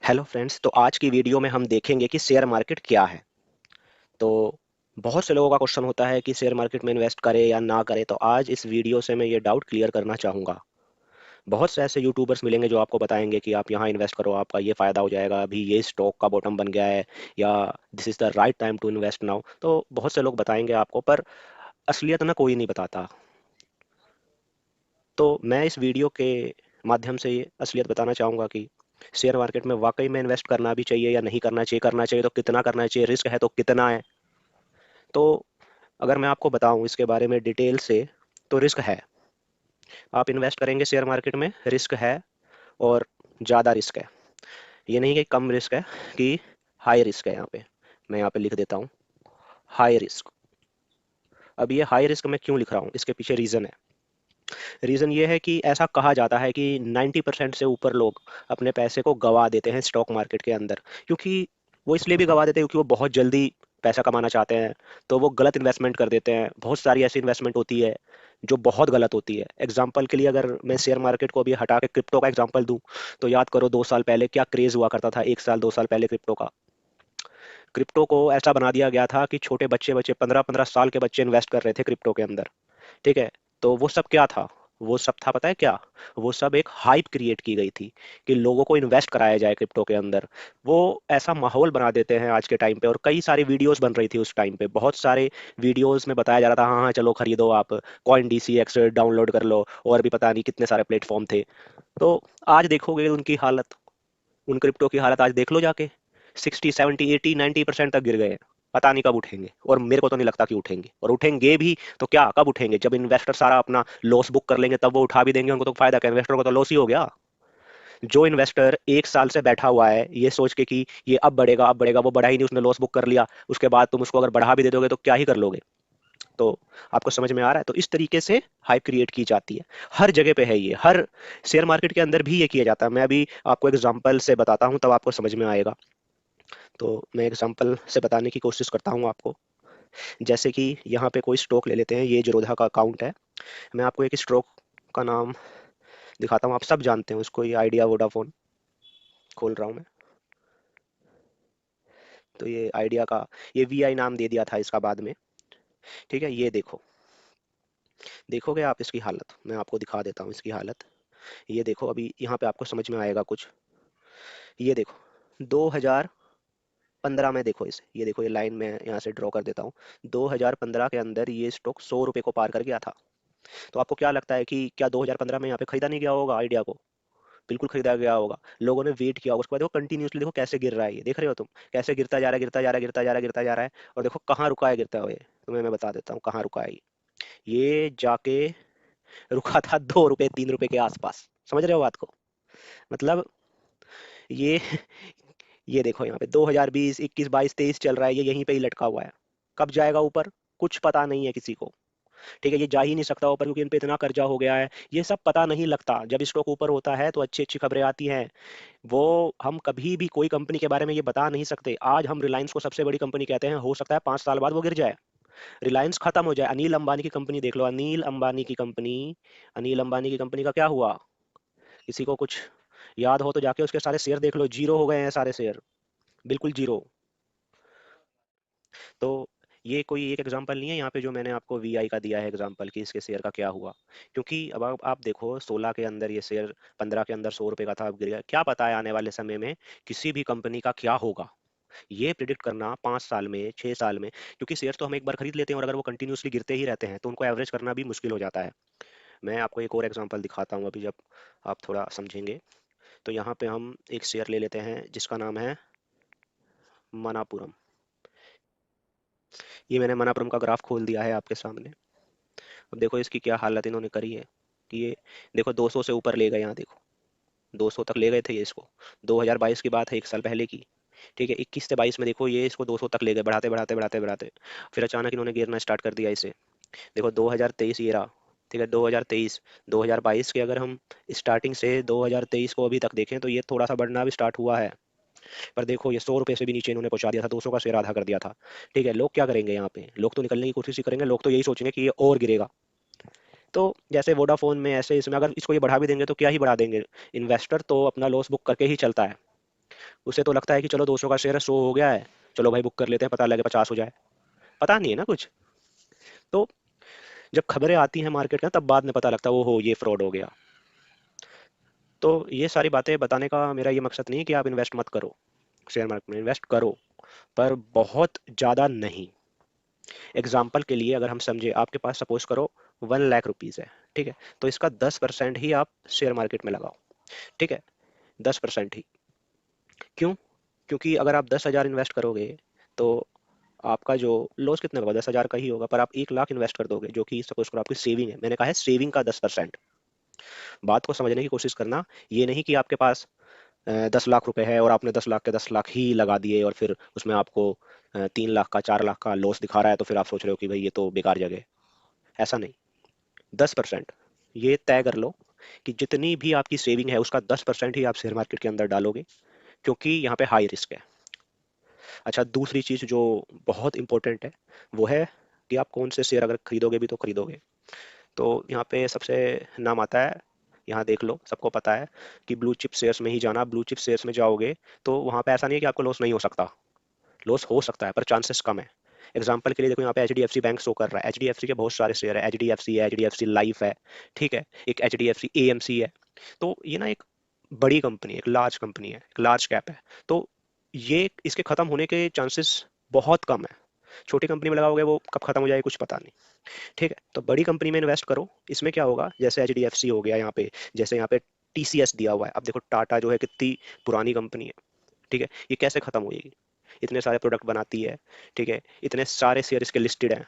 Hello friends, तो आज की वीडियो में हम देखेंगे कि शेयर मार्केट क्या है। तो बहुत से लोगों का क्वेश्चन होता है कि शेयर मार्केट में इन्वेस्ट करें या ना करें। तो आज इस वीडियो से मैं ये डाउट क्लियर करना चाहूँगा। बहुत से ऐसे यूट्यूबर्स मिलेंगे जो आपको बताएंगे कि आप यहाँ इन्वेस्ट करो, आपका ये फ़ायदा हो जाएगा, अभी ये स्टॉक का बॉटम बन गया है, या this is the right time to invest now. तो बहुत से लोग बताएंगे आपको, पर असलियत ना कोई नहीं बताता। तो मैं इस वीडियो के माध्यम से ये असलियत बताना चाहूँगा कि शेयर मार्केट में वाकई में इन्वेस्ट करना भी चाहिए या नहीं करना चाहिए तो कितना करना चाहिए, रिस्क है तो कितना है। तो अगर मैं आपको बताऊं इसके बारे में डिटेल से, तो रिस्क है। आप इन्वेस्ट करेंगे शेयर मार्केट में, रिस्क है, और ज़्यादा रिस्क है। ये नहीं कि कम रिस्क है, कि हाई रिस्क है। यहाँ पे मैं यहाँ पे लिख देता हूँ, हाई रिस्क। अब ये हाई रिस्क मैं क्यों लिख रहा हूँ, इसके पीछे रीज़न है। रीज़न ये है कि ऐसा कहा जाता है कि 90% से ऊपर लोग अपने पैसे को गंवा देते हैं स्टॉक मार्केट के अंदर। क्योंकि वो इसलिए भी गंवा देते हैं क्योंकि वो बहुत जल्दी पैसा कमाना चाहते हैं, तो वो गलत इन्वेस्टमेंट कर देते हैं। बहुत सारी ऐसी इन्वेस्टमेंट होती है जो बहुत गलत होती है। एग्जाम्पल के लिए अगर मैं शेयर मार्केट को भी हटा के क्रिप्टो का एग्जाम्पल दूं, तो याद करो 2 साल पहले क्या क्रेज हुआ करता था, 1 साल 2 साल पहले क्रिप्टो का। क्रिप्टो को ऐसा बना दिया गया था कि छोटे बच्चे बच्चे 15-15 साल के बच्चे इन्वेस्ट कर रहे थे क्रिप्टो के अंदर। ठीक है। तो वो सब क्या था? वो सब था, पता है क्या? वो सब एक हाइप क्रिएट की गई थी कि लोगों को इन्वेस्ट कराया जाए क्रिप्टो के अंदर। वो ऐसा माहौल बना देते हैं आज के टाइम पे, और कई सारी वीडियोस बन रही थी उस टाइम पे। बहुत सारे वीडियोस में बताया जा रहा था, हाँ हाँ चलो खरीदो आप, कॉइन DCX डाउनलोड कर लो, और भी पता नहीं कितने सारे प्लेटफॉर्म थे। तो आज देखोगे उनकी हालत, उन क्रिप्टो की हालत आज देख लो जाके। 60 70 80 90% तक गिर गए हैं। पता नहीं कब उठेंगे, और मेरे को तो नहीं लगता कि उठेंगे। और उठेंगे भी तो क्या, कब उठेंगे? जब इन्वेस्टर सारा अपना लॉस बुक कर लेंगे तब वो उठा भी देंगे। उनको तो फायदा क्या, इन्वेस्टर को तो लॉस ही हो गया। जो इन्वेस्टर 1 साल से बैठा हुआ है ये सोच के कि ये अब बढ़ेगा, वो बढ़ा ही नहीं, उसने लॉस बुक कर लिया, उसके बाद तुम उसको अगर बढ़ा भी दे दोगे तो क्या ही कर लोगे। तो आपको समझ में आ रहा है? तो इस तरीके से हाइप क्रिएट की जाती है। हर जगह पे है ये, हर शेयर मार्केट के अंदर भी ये किया जाता है। मैं अभी आपको एग्जांपल से बताता हूँ, तब आपको समझ में आएगा। तो मैं एग्जांपल से बताने की कोशिश करता हूँ आपको। जैसे कि यहाँ पे कोई स्टॉक ले लेते हैं, ये जीरोधा का अकाउंट है। मैं आपको एक स्टॉक का नाम दिखाता हूँ, आप सब जानते हैं उसको, ये आइडिया वोडाफोन। खोल रहा हूँ मैं। तो ये आइडिया का, ये VI नाम दे दिया था इसका बाद में। ठीक है, ये देखो, देखोगे आप इसकी हालत, मैं आपको दिखा देता हूँ इसकी हालत। ये देखो, अभी यहाँ पे आपको समझ में आएगा कुछ। ये देखो 2015 में, देखो इसे, ये देखो, ये लाइन में यहाँ से ड्रॉ कर देता हूँ। 2015 के अंदर ये स्टॉक 100 रुपये को पार कर गया था। तो आपको क्या लगता है कि क्या 2015 में यहाँ पे खरीदा नहीं गया होगा आइडिया को? बिल्कुल खरीदा गया होगा। लोगों ने वेट किया होगा, उसके बाद देखो कंटिन्यूसली, देखो कैसे गिर रहा है, ये देख रहे हो तुम, कैसे गिरता जा रहा है, गिरता जा रहा है, गिरता जा रहा है, गिरता जा रहा है। और देखो कहाँ रुका है गिरता हुआ, ये तुम्हें मैं बता देता हूँ कहाँ रुका है ये जाके रुका था 2 रुपए 3 रुपए के आसपास। समझ रहे हो बात को? मतलब ये ये देखो यहाँ पे 2020 21 22 23 चल रहा है, ये यहीं पे ही लटका हुआ है। कब जाएगा ऊपर, कुछ पता नहीं है किसी को। ठीक है, ये जा ही नहीं सकता ऊपर क्योंकि इन पे इतना कर्जा हो गया है। ये सब पता नहीं लगता। जब स्टॉक ऊपर होता है तो अच्छी अच्छी खबरें आती हैं। वो हम कभी भी कोई कंपनी के बारे में ये बता नहीं सकते। आज हम रिलायंस को सबसे बड़ी कंपनी कहते हैं, हो सकता है 5 साल बाद वो गिर जाए, रिलायंस खत्म हो जाए। अनिल अंबानी की कंपनी देख लो, अनिल अंबानी की कंपनी, अनिल अंबानी की कंपनी का क्या हुआ? किसी को कुछ याद हो तो जाके उसके सारे शेयर देख लो, जीरो हो गए हैं सारे शेयर, बिल्कुल जीरो। तो ये कोई एक एग्जांपल नहीं है यहाँ पे जो मैंने आपको VI का दिया है एग्जांपल कि इसके शेयर का क्या हुआ। क्योंकि अब आप देखो 16 के अंदर ये शेयर, 15 के अंदर 100 रुपए का था, अब गिर गया। क्या पता है आने वाले समय में किसी भी कंपनी का क्या होगा। ये प्रिडिक्ट करना 5 साल में, 6 साल में, क्योंकि शेयर तो हम एक बार खरीद लेते हैं और अगर वो कंटिन्यूसली गिरते ही रहते हैं तो उनको एवरेज करना भी मुश्किल हो जाता है। मैं आपको एक और एग्जांपल दिखाता हूँ अभी, जब आप थोड़ा समझेंगे। तो यहाँ पे हम एक शेयर ले लेते हैं जिसका नाम है मनापुरम। ये मैंने मनापुरम का ग्राफ खोल दिया है आपके सामने। अब देखो इसकी क्या हालत इन्होंने करी है कि ये देखो 200 से ऊपर ले गए, यहाँ देखो 200 तक ले गए थे ये इसको। 2022 की बात है, 1 साल पहले की। ठीक है, 21 से 22 में देखो ये इसको 200 तक ले गए, बढ़ाते बढ़ाते बढ़ाते बढ़ाते, फिर अचानक इन्होंने गिरना स्टार्ट कर दिया इसे। देखो 2023 ये रहा। ठीक है, 2023, 2022 के अगर हम स्टार्टिंग से 2023 को अभी तक देखें तो ये थोड़ा सा बढ़ना भी स्टार्ट हुआ है। पर देखो ये 100 रुपये से भी नीचे इन्होंने पहुंचा दिया था, 200 का शेयर आधा कर दिया था। ठीक है, लोग क्या करेंगे यहाँ पे? लोग तो निकलने की कोशिश ही करेंगे, लोग तो यही सोचेंगे कि ये और गिरेगा। तो जैसे वोडाफोन में, ऐसे इसमें अगर इसको ये बढ़ा भी देंगे तो क्या ही बढ़ा देंगे, इन्वेस्टर तो अपना लॉस बुक करके ही चलता है। उसे तो लगता है कि चलो 200 का शेयर है, 100 हो गया है, चलो भाई बुक कर लेते हैं, पता लगे 50 हो जाए। पता नहीं है ना कुछ। तो जब खबरें आती हैं मार्केट का, तब बाद में पता लगता है वो हो ये फ्रॉड हो गया। तो ये सारी बातें बताने का मेरा ये मकसद नहीं है कि आप इन्वेस्ट मत करो, शेयर मार्केट में इन्वेस्ट करो, पर बहुत ज़्यादा नहीं। एग्जाम्पल के लिए अगर हम समझे, आपके पास सपोज करो 1 लाख रुपीज़ है, ठीक है, तो इसका 10% ही आप शेयर मार्केट में लगाओ, ठीक है, 10% ही। क्यों? क्योंकि अगर आप 10,000 इन्वेस्ट करोगे तो आपका जो लॉस कितने का होगा, 10,000 का ही होगा, पर आप 1 लाख इन्वेस्ट कर दोगे, जो कि सपोज करो आपकी सेविंग है, मैंने कहा है सेविंग का 10%। बात को समझने की कोशिश करना। ये नहीं कि आपके पास 10 लाख रुपए है और आपने 10 लाख के 10 लाख ही लगा दिए और फिर उसमें आपको 3 लाख का 4 लाख का लॉस दिखा रहा है, तो फिर आप सोच रहे हो कि भाई ये तो बेकार जगह है। ऐसा नहीं। 10%, ये तय कर लो कि जितनी भी आपकी सेविंग है उसका 10% ही आप शेयर मार्केट के अंदर डालोगे, क्योंकि यहाँ पे हाई रिस्क है। अच्छा, दूसरी चीज जो बहुत इंपॉर्टेंट है वो है कि आप कौन से शेयर अगर खरीदोगे भी तो खरीदोगे। तो यहाँ पे सबसे नाम आता है, यहाँ देख लो, सबको पता है कि ब्लू चिप शेयर्स में ही जाना। ब्लू चिप शेयर्स में जाओगे तो वहाँ पे ऐसा नहीं है कि आपको लॉस नहीं हो सकता, लॉस हो सकता है पर चांसेस कम है। एग्जाम्पल के लिए देखो, यहाँ पे H D F C bank show कर रहा है, एच डी एफ सी के बहुत सारे शेयर है, एच डी एफ सी है, H D F C life है, ठीक है, एक H D F C A M C है। तो ये ना एक बड़ी कंपनी है, एक लार्ज कंपनी है, एक लार्ज कैप है। तो ये इसके खत्म होने के चांसेस बहुत कम है। छोटी कंपनी में लगाओगे वो कब खत्म हो जाए कुछ पता नहीं। ठीक है, तो बड़ी कंपनी में इन्वेस्ट करो। इसमें क्या होगा, जैसे एच डी एफ सी हो गया यहाँ पे, जैसे यहाँ पे टी सी एस दिया हुआ है। अब देखो टाटा जो है कितनी पुरानी कंपनी है, ठीक है, ये कैसे खत्म होगी, इतने सारे प्रोडक्ट बनाती है, ठीक है, इतने सारे शेयर इसके लिस्टेड हैं।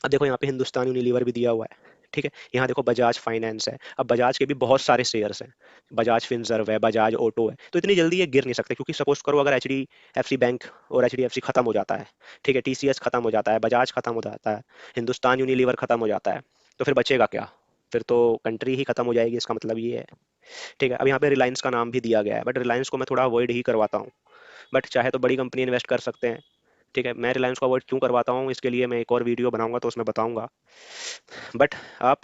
अब देखो यहाँ पे हिंदुस्तान यूनिलीवर भी दिया हुआ है, ठीक है, यहाँ देखो बजाज फाइनेंस है। अब बजाज के भी बहुत सारे शेयर्स हैं, बजाज फिनसर्व है, बजाज ऑटो है, तो इतनी जल्दी ये गिर नहीं सकते, क्योंकि सपोज करो अगर H D F C bank और एच डी एफ सी खत्म हो जाता है, ठीक है, टी सी एस खत्म हो जाता है, बजाज खत्म हो जाता है, हिंदुस्तान यूनिलीवर खत्म हो जाता है, तो फिर बचेगा क्या? फिर तो कंट्री ही खत्म हो जाएगी, इसका मतलब ये है। ठीक है, अब यहाँ पे रिलायंस का नाम भी दिया गया है, बट रिलायंस को मैं थोड़ा अवॉइड ही करवाता हूँ। बट चाहे तो बड़ी कंपनी इन्वेस्ट कर सकते हैं। ठीक है, मैं रिलायंस को अवॉइड क्यों करवाता हूँ इसके लिए मैं एक और वीडियो बनाऊंगा तो उसमें बताऊंगा। बट आप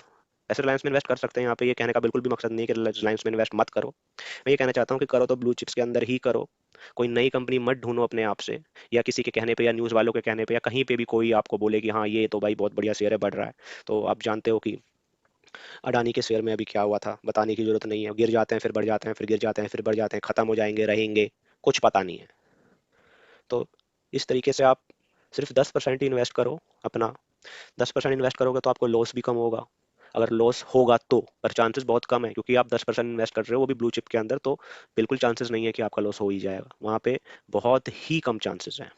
ऐसे रिलायंस में इन्वेस्ट कर सकते हैं। यहाँ पे ये कहने का बिल्कुल भी मकसद नहीं है कि रिलायंस में इन्वेस्ट मत करो। मैं ये कहना चाहता हूँ कि करो तो ब्लू चिप्स के अंदर ही करो। कोई नई कंपनी मत ढूंढो अपने आप से, या किसी के कहने पे या न्यूज़ वालों के कहने पे या कहीं पे भी कोई आपको बोले कि हाँ ये तो भाई बहुत बढ़िया शेयर है, बढ़ रहा है। तो आप जानते हो कि अडानी के शेयर में अभी क्या हुआ था, बताने की जरूरत नहीं है। गिर जाते हैं फिर बढ़ जाते हैं, फिर गिर जाते हैं फिर बढ़ जाते हैं, खत्म हो जाएंगे रहेंगे, कुछ पता नहीं है। तो इस तरीके से आप सिर्फ 10% ही इन्वेस्ट करो अपना। 10% इन्वेस्ट करोगे तो आपको लॉस भी कम होगा, अगर लॉस होगा तो, पर चांसेस बहुत कम है, क्योंकि आप 10% इन्वेस्ट कर रहे हो वो भी ब्लू चिप के अंदर, तो बिल्कुल चांसेस नहीं है कि आपका लॉस हो ही जाएगा, वहाँ पे बहुत ही कम चांसेस हैं।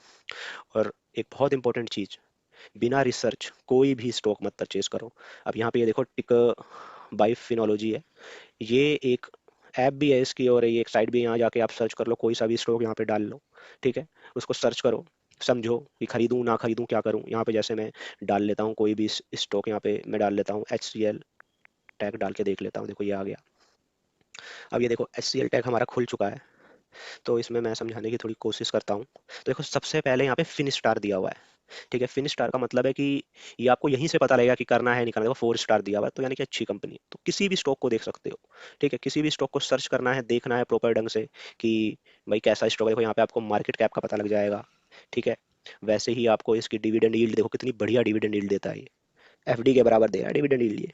और एक बहुत इंपॉर्टेंट चीज़, बिना रिसर्च कोई भी स्टॉक मत परचेज करो। अब यहाँ पे ये देखो, टिक बाई फिनोलॉजी है, ये एक ऐप भी है इसकी, और ये एक साइट भी है, यहाँ जाके आप सर्च कर लो, कोई सा भी स्टॉक यहाँ पे डाल लो, ठीक है, उसको सर्च करो, समझो कि खरीदूं ना खरीदूं क्या करूं। यहाँ पे जैसे मैं डाल लेता हूँ कोई भी स्टॉक, यहाँ पे मैं डाल लेता हूँ एच सी एल टैग, डाल के देख लेता हूँ, देखो ये आ गया। अब ये देखो एच सी एल टैग हमारा खुल चुका है, तो इसमें मैं समझाने की थोड़ी कोशिश करता हूँ। तो देखो सबसे पहले यहाँ पे फिन स्टार दिया हुआ है, ठीक है, फिन स्टार का मतलब है कि ये आपको यहीं से पता लगेगा कि करना है नहीं करना है। देखो 4 स्टार दिया हुआ है, तो यानी कि अच्छी कंपनी है, तो किसी भी स्टॉक को देख सकते हो। ठीक है, किसी भी स्टॉक को सर्च करना है, देखना है प्रॉपर ढंग से कि भाई कैसा स्टॉक है। देखो यहाँ पे आपको मार्केट कैप का पता लग जाएगा, ठीक है, वैसे ही आपको इसकी डिविडेंड यील्ड देखो कितनी बढ़िया डिविडेंड यील्ड देता है ये, एफडी के बराबर देगा डिविडेंड यील्ड ये।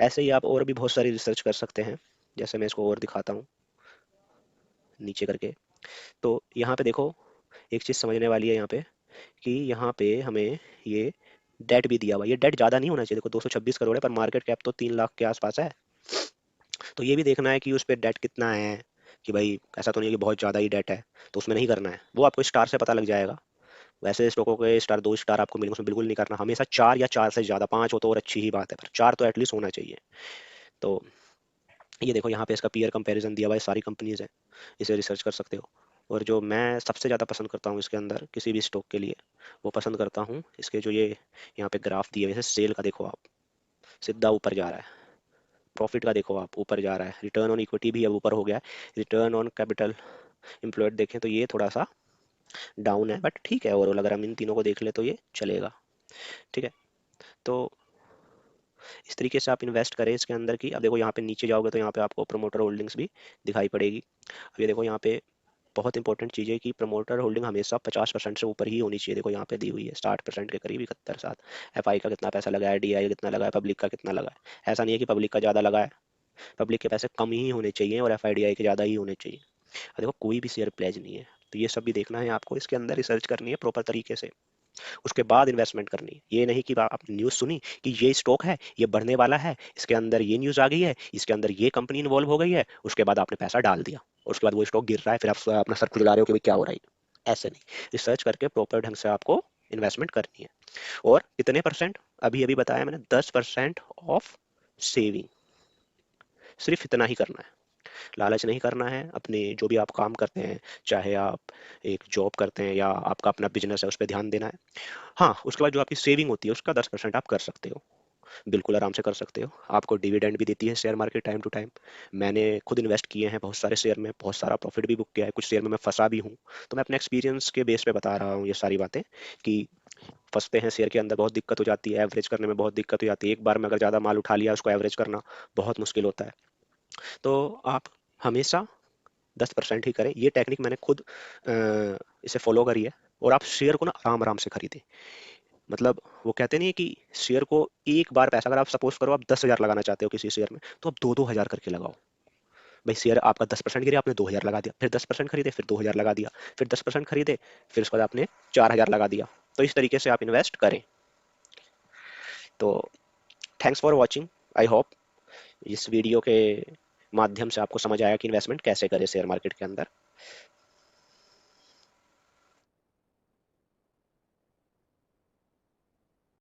ऐसे ही आप और भी बहुत सारी रिसर्च कर सकते हैं, जैसे मैं इसको और दिखाता हूँ नीचे करके। तो यहाँ पे देखो, एक चीज़ समझने वाली है यहाँ पे, कि यहाँ पे हमें ये डेट भी दिया हुआ है। ये डेट ज़्यादा नहीं होना चाहिए, देखो 226 करोड़ है, पर मार्केट कैप तो 3 लाख के आसपास है। तो ये भी देखना है कि उस पर डेट कितना है, कि भाई ऐसा तो नहीं है कि बहुत ज़्यादा ही डेट है, तो उसमें नहीं करना है, वो आपको स्टार से पता लग जाएगा। वैसे स्टॉकों के स्टार 2 स्टार आपको मिलेंगे, उसमें बिल्कुल नहीं करना, हमेशा 4 या 4 से ज़्यादा, 5 हो तो और अच्छी ही बात है, पर 4 तो एटलीस्ट होना चाहिए। तो ये देखो यहाँ पे इसका पीयर कंपैरिजन दिया हुआ है, सारी कंपनीज है, इसे रिसर्च कर सकते हो। और जो मैं सबसे ज़्यादा पसंद करता हूँ इसके अंदर किसी भी स्टॉक के लिए, वो पसंद करता हूँ इसके जो ये यहाँ पे ग्राफ दिए हुए हैं, जैसे सेल का देखो आप, सीधा ऊपर जा रहा है, प्रॉफिट का देखो आप ऊपर जा रहा है, रिटर्न ऑन इक्विटी भी अब ऊपर हो गया है, रिटर्न ऑन कैपिटल एम्प्लॉयड देखें तो ये थोड़ा सा डाउन है, बट ठीक है, ओवरऑल अगर हम इन तीनों को देख ले तो ये चलेगा। ठीक है, तो इस तरीके से आप इन्वेस्ट करें इसके अंदर की। अब देखो यहाँ पे नीचे जाओगे तो यहाँ पे आपको प्रोमोटर होल्डिंग्स भी दिखाई पड़ेगी। अब ये देखो यहाँ पे बहुत इंपॉर्टेंट चीज़ है कि प्रमोटर होल्डिंग हमेशा 50% से ऊपर ही होनी चाहिए। देखो यहाँ पे दी हुई है 60% के करीब, 71 7। एफआई का कितना पैसा लगा है, डीआई का कितना लगा है, पब्लिक का कितना लगा है। ऐसा नहीं है कि पब्लिक का ज़्यादा लगा है, पब्लिक के पैसे कम ही होने चाहिए और एफआईडीआई के ज़्यादा ही होने चाहिए। देखो कोई भी शेयर प्लेज नहीं है, तो ये सब भी देखना है आपको, इसके अंदर रिसर्च करनी है प्रॉपर तरीके से, उसके बाद इन्वेस्टमेंट करनी है। ये नहीं कि आप न्यूज़ सुनी कि ये स्टॉक है, ये बढ़ने वाला है, इसके अंदर ये न्यूज़ आ गई है, इसके अंदर ये कंपनी इन्वॉल्व हो गई है, उसके बाद आपने पैसा डाल दिया और उसके बाद वो स्टॉक गिर रहा है, फिर आप अपना सर खुजला रहे हो कि भाई क्या हो रहा है। ऐसे नहीं, रिसर्च करके प्रॉपर ढंग से आपको इन्वेस्टमेंट करनी है। और कितने परसेंट, अभी अभी बताया मैंने, 10% ऑफ सेविंग, सिर्फ इतना ही करना है। लालच नहीं करना है। अपने जो भी आप काम करते हैं, चाहे आप एक जॉब करते हैं या आपका अपना बिजनेस है, उस पर ध्यान देना है। हाँ, उसके बाद जो आपकी सेविंग होती है उसका 10% आप कर सकते हो, बिल्कुल आराम से कर सकते हो। आपको डिविडेंड भी देती है share market time to time. मैंने खुद इन्वेस्ट किए हैं बहुत सारे शेयर में, बहुत सारा प्रॉफिट भी बुक किया है, कुछ शेयर में मैं फंसा भी हूँ। तो मैं अपने एक्सपीरियंस के बेस पे बता रहा हूँ ये सारी बातें, कि फंसते हैं शेयर के अंदर, बहुत दिक्कत हो जाती है, एवरेज करने में बहुत दिक्कत हो जाती है। एक बार में अगर ज़्यादा माल उठा लिया, उसको एवरेज करना बहुत मुश्किल होता है। तो आप हमेशा 10% ही करें। ये टेक्निक मैंने खुद इसे फॉलो करी है। और आप शेयर को ना आराम आराम से खरीदें। मतलब वो कहते नहीं है कि शेयर को एक बार पैसा, अगर आप सपोज करो आप 10,000 लगाना चाहते हो किसी शेयर में, तो आप 2-2 हज़ार करके लगाओ। भाई शेयर आपका 10% गिरे, आपने 2,000 लगा दिया, फिर 10% खरीदे, फिर 2,000 लगा दिया, फिर 10% खरीदे, फिर उसके बाद आपने 4,000 लगा दिया। तो इस तरीके से आप इन्वेस्ट करें। तो thanks for watching. I hope इस वीडियो के माध्यम से आपको समझ आया कि इन्वेस्टमेंट कैसे करें शेयर मार्केट के अंदर।